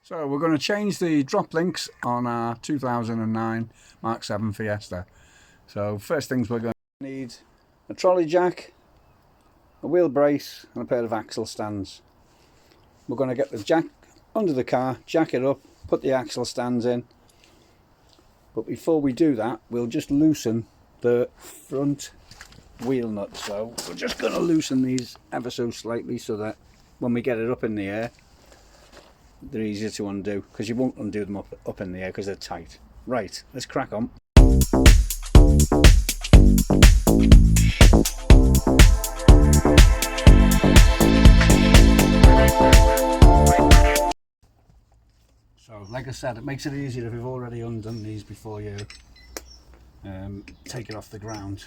So we're going to change the drop links on our 2009 Mark 7 Fiesta. So first things we're going to need a trolley jack, a wheel brace and a pair of axle stands. We're going to get the jack under the car, jack it up, put the axle stands in. But before we do that, we'll just loosen the front wheel nuts. So we're just going to loosen these ever so slightly so that when we get it up in the air, they're easier to undo, because you won't undo them up in the air because they're tight. Right, let's crack on. So like I said, it makes it easier if you've already undone these before you take it off the ground.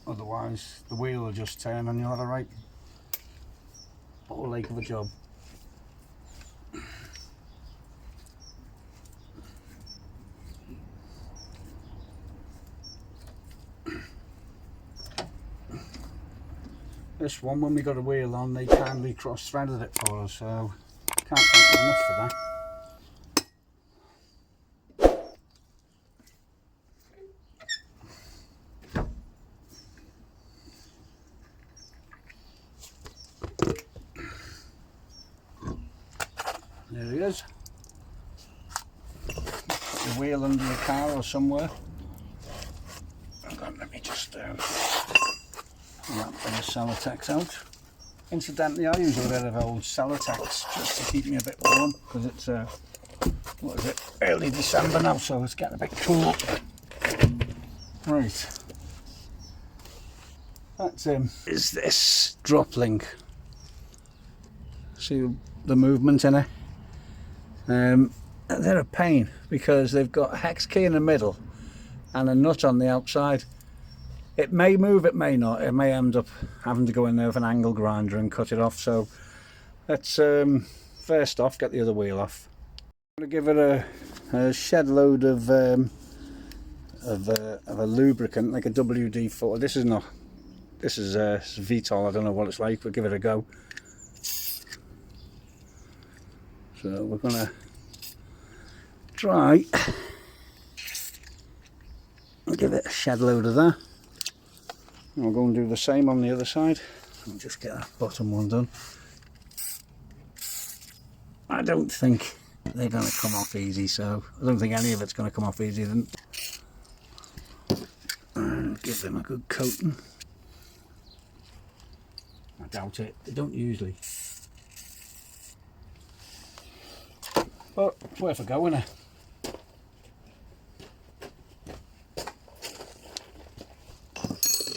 Otherwise the wheel will just turn and you'll have a right ball ache of a job. This one, when we got a wheel on, they kindly cross-threaded it for us, so can't thank them enough for that. There he is. The wheel under the car or somewhere. Hang on, let me just that bit of Celotex out. Incidentally, I use a bit of old Celotex just to keep me a bit warm, because it's what is it, early December now, so it's getting a bit cool. Right, that's is this drop link. See the movement in it? They're a pain because they've got a hex key in the middle and a nut on the outside. It may move, it may not. It may end up having to go in there with an angle grinder and cut it off. So let's first off get the other wheel off. I'm going to give it a shed load of a lubricant, like a WD-40. This is not. This is Vitol. I don't know what it's like. We'll give it a go. So we're going to try and give it a shed load of that. I'll go and do the same on the other side. I'll just get that bottom one done. I don't think they're going to come off easy, so I don't think any of it's going to come off easy. Then give them a good coating. I doubt it. They don't usually. But it's worth a go, isn't it?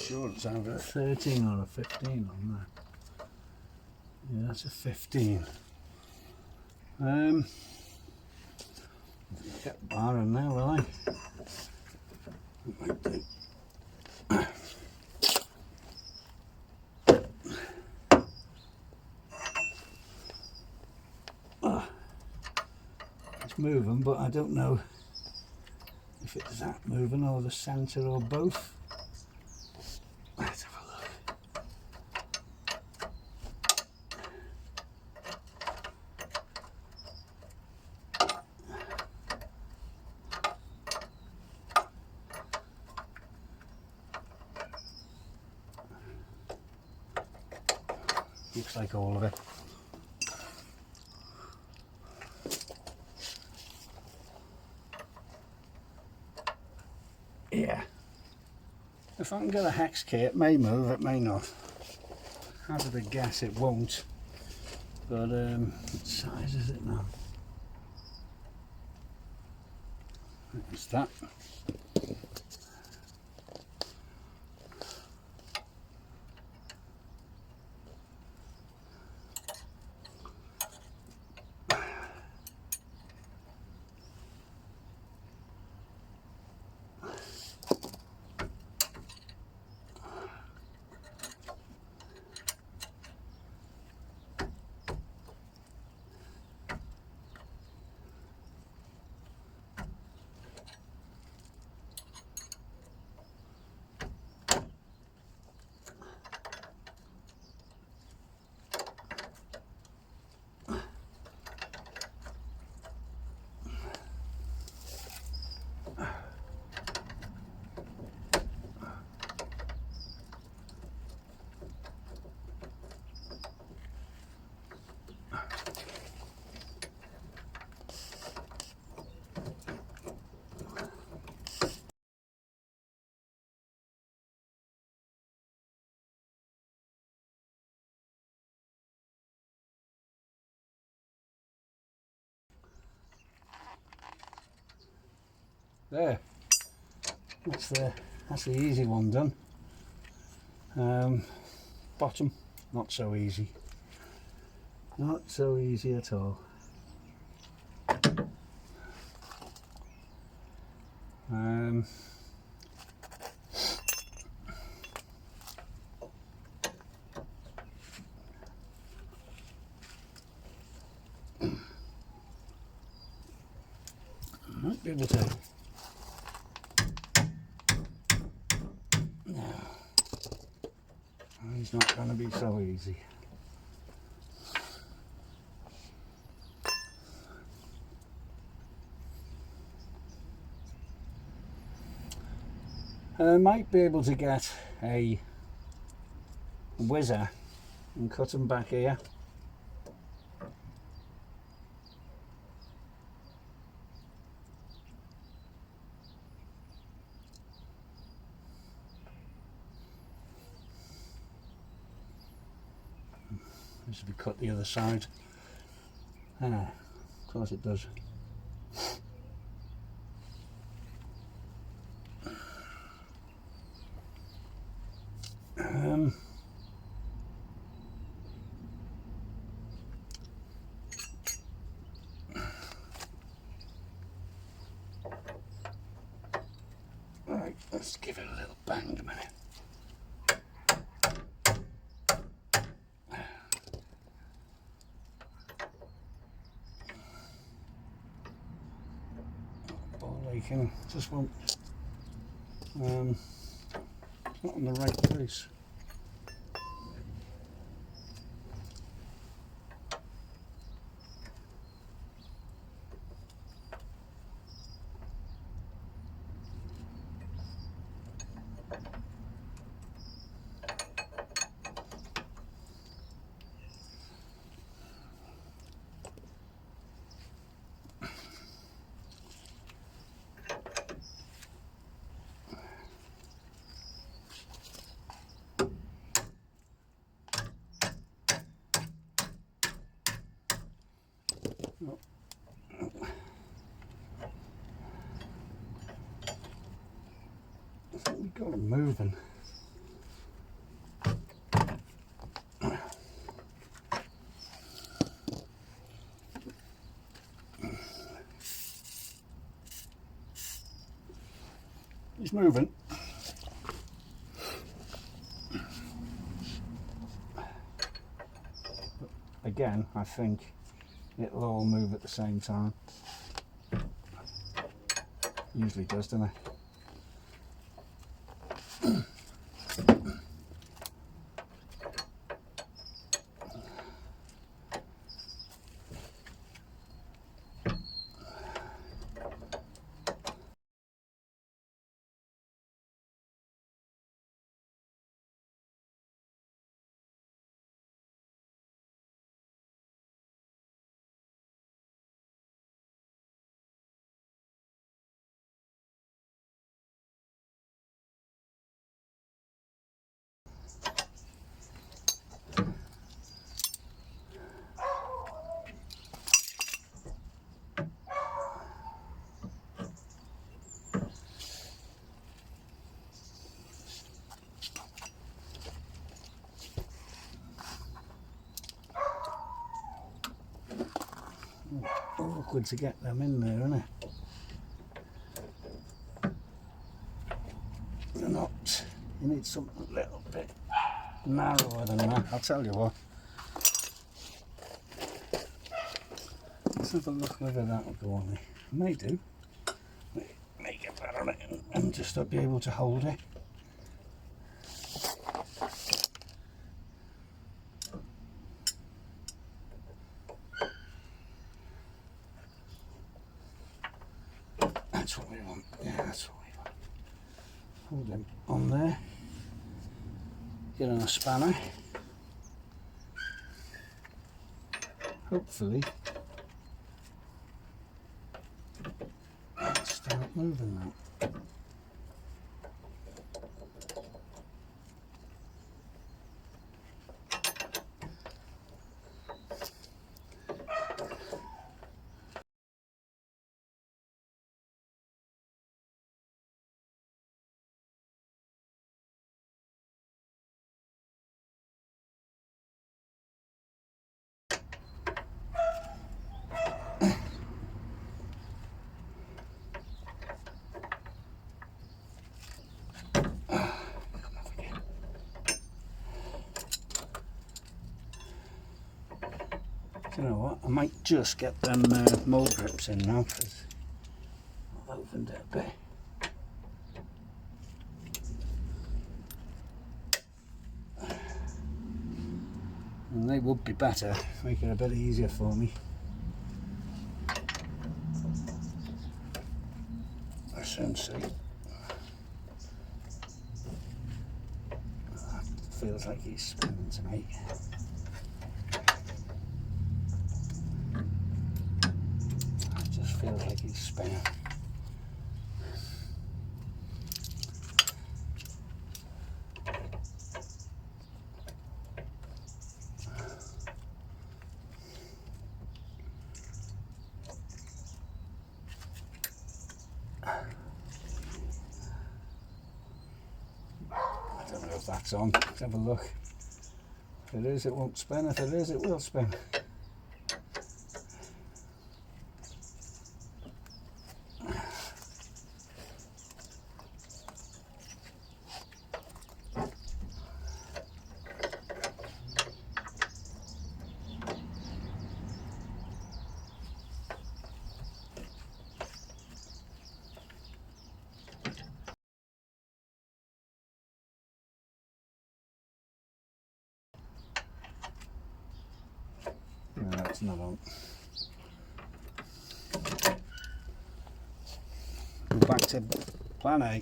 Sure, it's either a 13 or a 15 on that. Yeah, that's a 15. Get the bar in there, will I? Might do. It's moving, but I don't know if it's that moving or the centre or both. Let's have a look. Looks like all of it. Yeah. If I can get a hex key, it may move, it may not. Hazard a guess it won't. But what size is it now? It's that. There. That's the easy one done. Bottom, not so easy. Not so easy at all. Might be able to. No, he's not going to be so easy. I might be able to get a whizzer and cut them back here. This will be cut the other side. Of course it does. Right, let's give it a little bang a minute. Ball aching, just won't. It's not in the right place. I think we got it moving. He's moving. But again, I think it'll all move at the same time. Usually does, doesn't it? Awkward to get them in there, isn't it? They're not. You need something a little bit narrower than that. I'll tell you what. Let's have a look whether that'll go on it. May do. May get better on it and just be able to hold it. That's what we want. Yeah, that's what we want. Hold him on there. Get on a spanner. Hopefully, start moving that. you know what, I might just get them mold grips in now because I've opened it a bit. And they would be better, make it a bit easier for me. I soon see. Feels like he's spinning to me. It just feels like he's spinning. I don't know if that's on. Let's have a look. If it is, it won't spin. If it is, it will spin. No, that's not on. Go back to plan A.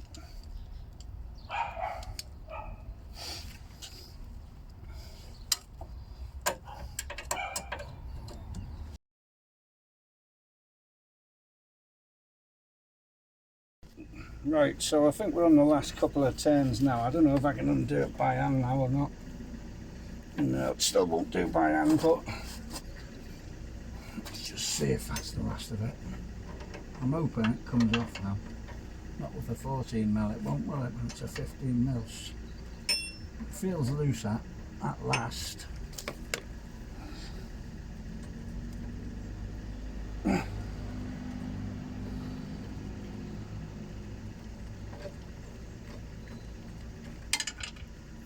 Right, so I think we're on the last couple of turns now. I don't know if I can undo it by hand now or not. No, it still won't do by hand, but let's just see if that's the last of it. I'm hoping it comes off now. Not with a 14mm, it won't, will it, when it's a 15mm. It feels loose at last.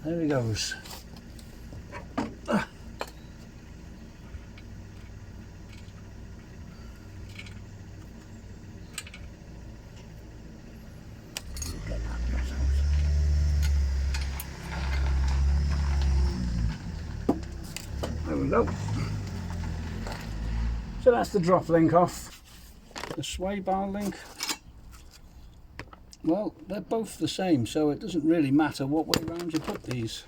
There he goes. There we go. So that's the drop link off. The sway bar link, well, they're both the same, so it doesn't really matter what way round you put these,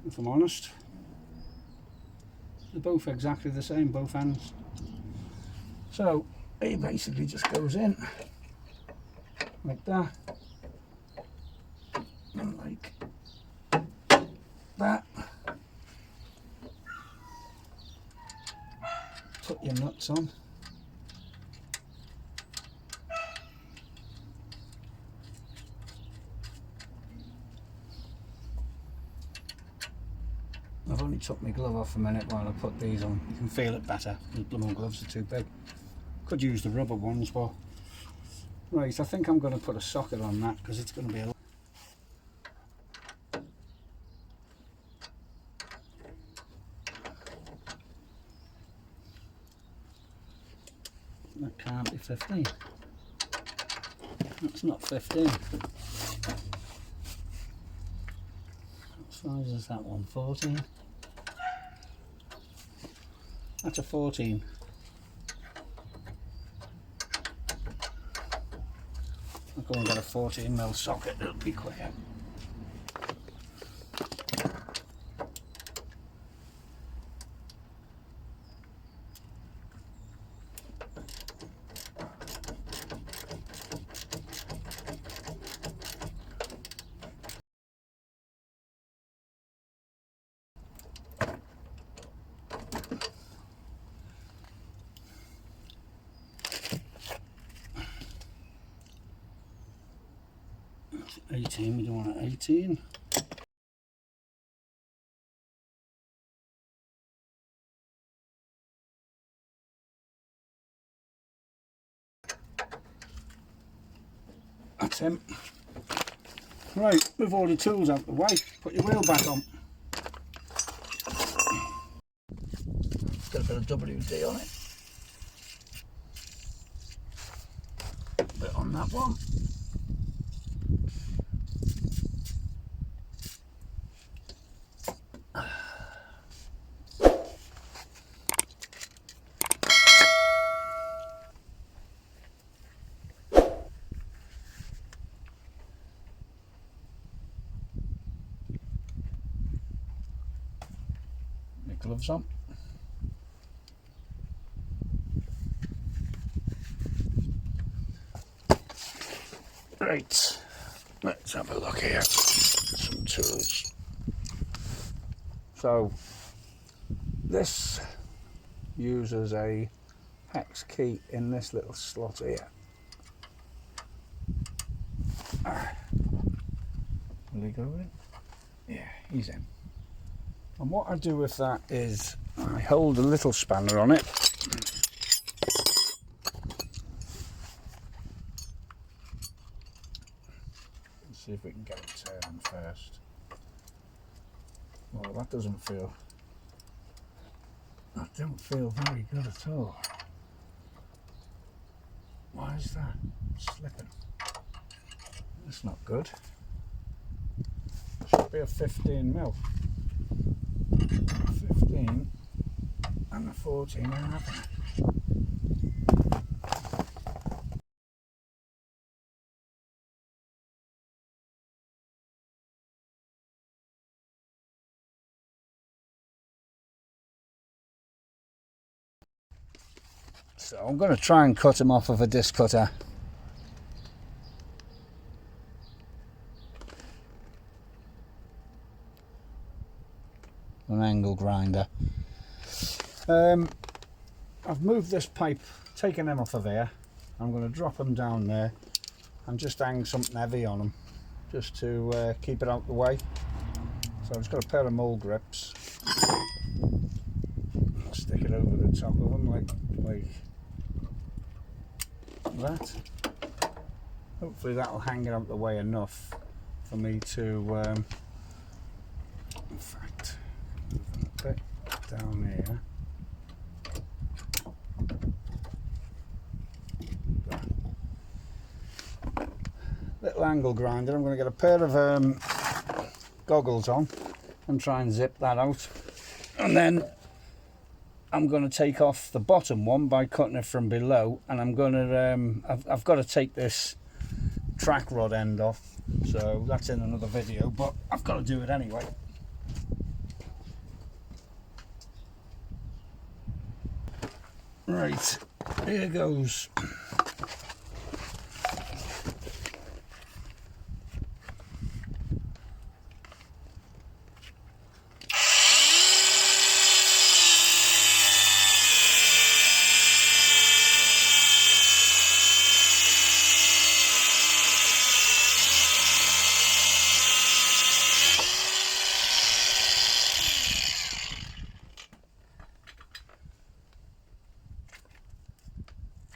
if I'm honest. They're both exactly the same, both ends. So it basically just goes in like that, and like that. Put your nuts on. I've only took my glove off a minute while I put these on. You can feel it better. The blooming gloves are too big. Could use the rubber ones, but right, I think I'm going to put a socket on that because it's going to be a that can't be 15. That's not 15. What size is that one? 14? That's a 14. I'll go and get a 14mm socket, it'll be quicker. That's 18, we don't want it 18. That's him. Right, move all your tools out the way, put your wheel back on. Got a bit WD on it. A bit on that one. My gloves on. Right, let's have a look here. Some tools. So this uses a hex key in this little slot here. Will he go in? Yeah, he's in. And what I do with that is I hold a little spanner on it. Let's see if we can get it turning first. Well, that doesn't feel... That don't feel very good at all. Why is that? Slipping. That's not good. Should be a 15 mil. 15 and a 14 are happening. So I'm going to try and cut him off with a disc cutter. An angle grinder. I've moved this pipe, taken him off of there. I'm going to drop him down there and just hang something heavy on him just to keep it out the way. So I've just got a pair of mole grips. I'll stick it over the top of them like that. Hopefully that'll hang it out the way enough for me to in fact move a bit down here. Little angle grinder. I'm going to get a pair of goggles on and try and zip that out, and then I'm going to take off the bottom one by cutting it from below, and I'm going to I've got to take this track rod end off, so that's in another video, but I've got to do it anyway. Right, here goes.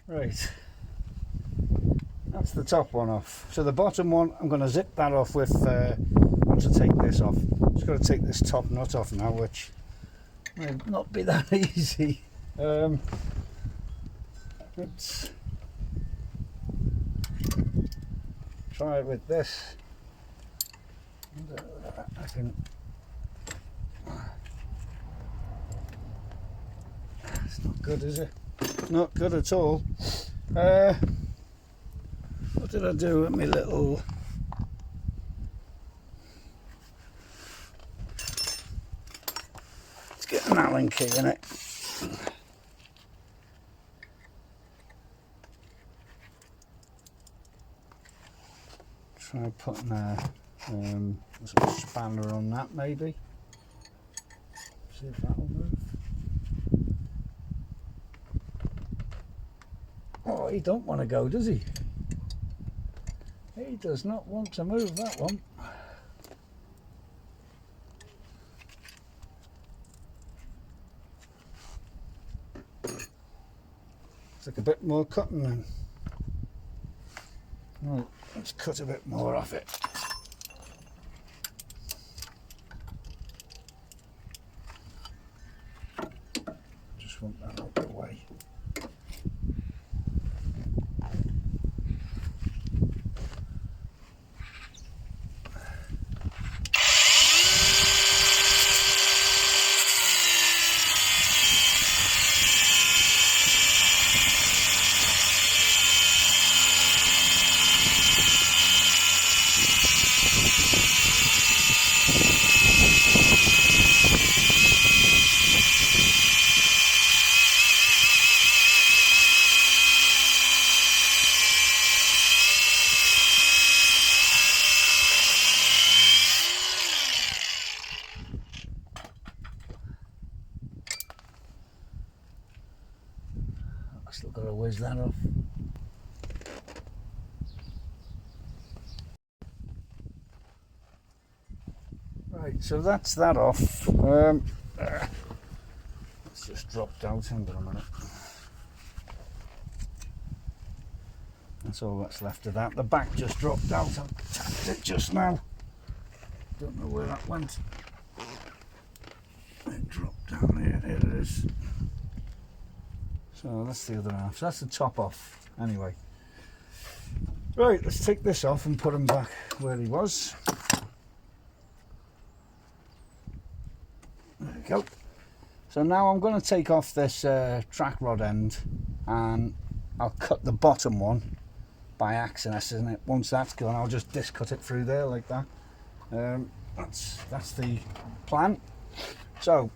Right, that's the top one off. So the bottom one, I'm going to zip that off with, once I take this off. Just got to take this top nut off now, which may not be that easy. Let's try it with this. I can... It's not good, is it? Not good at all. What did I do with my little... Let's get an Allen key in it. Try putting a spanner on that, maybe. See if that will move. Oh, he don't want to go, does he? He does not want to move, that one. It's like a bit more cutting then. Right, let's cut a bit more off it. Just want that Still got to whiz that off. Right, so that's that off. It's just dropped out. Hang on a minute. That's all that's left of that. The back just dropped out. I tapped it just now. Don't know where that went. It dropped down here. Here it is. So that's the other half. So that's the top off. Anyway. Right, let's take this off and put him back where he was. There we go. So now I'm going to take off this track rod end, and I'll cut the bottom one by accident, isn't it? Once that's gone, I'll just discut it through there like that. That's the plan. So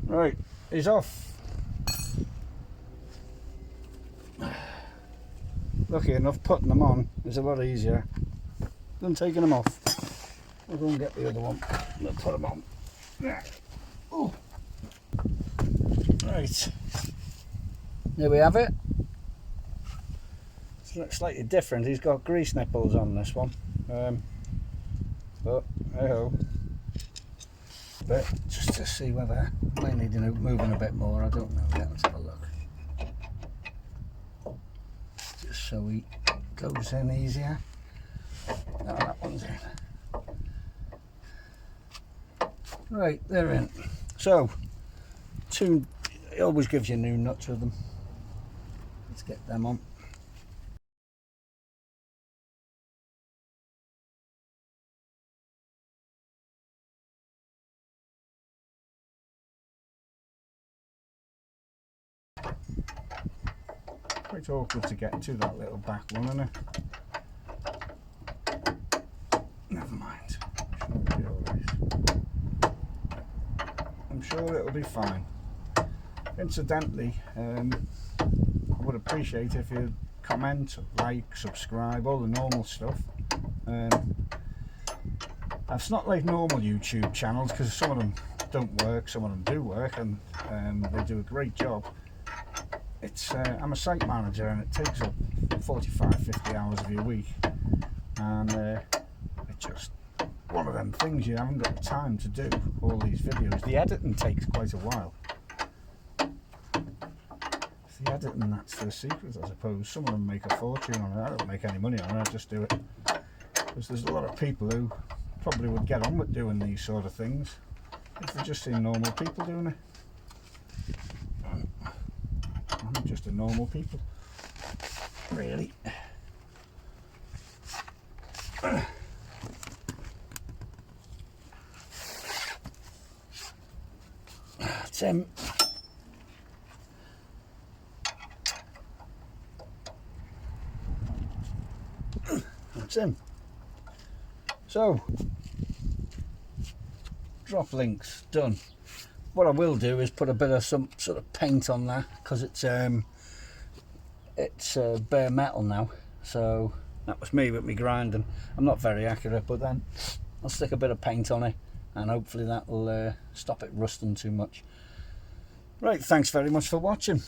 right, he's off. Lucky enough, putting them on is a lot easier than taking them off. I'll go and get the other one. I'll put them on. Ooh. Right, there we have it. It looks slightly different. He's got grease nipples on this one, but hey ho. But just to see whether they need moving a bit more. I don't know yet. Let's have a look. Just so he goes in easier. No, that one's in. Right, they're in. So, it always gives you new nuts with them. Let's get them on. Quite awkward to get to that little back one, isn't it? Never mind. I'm sure it'll be fine. Incidentally, I would appreciate if you comment, like, subscribe, all the normal stuff. It's not like normal YouTube channels, because some of them don't work, some of them do work, and they do a great job. I'm a site manager, and it takes up 45-50 hours of your week, and it's just one of them things. You haven't got the time to do all these videos. The editing takes quite a while. the editing, that's the secret, I suppose. Some of them make a fortune on it. I don't make any money on it, I just do it because there's a lot of people who probably would get on with doing these sort of things if they just seen normal people doing it. I'm just a normal people, really. That's him. That's him. So, drop links done. What I will do is put a bit of some sort of paint on that, because it's bare metal now. So that was me with me grinding. I'm not very accurate, but then I'll stick a bit of paint on it, and hopefully that will stop it rusting too much. Right, thanks very much for watching.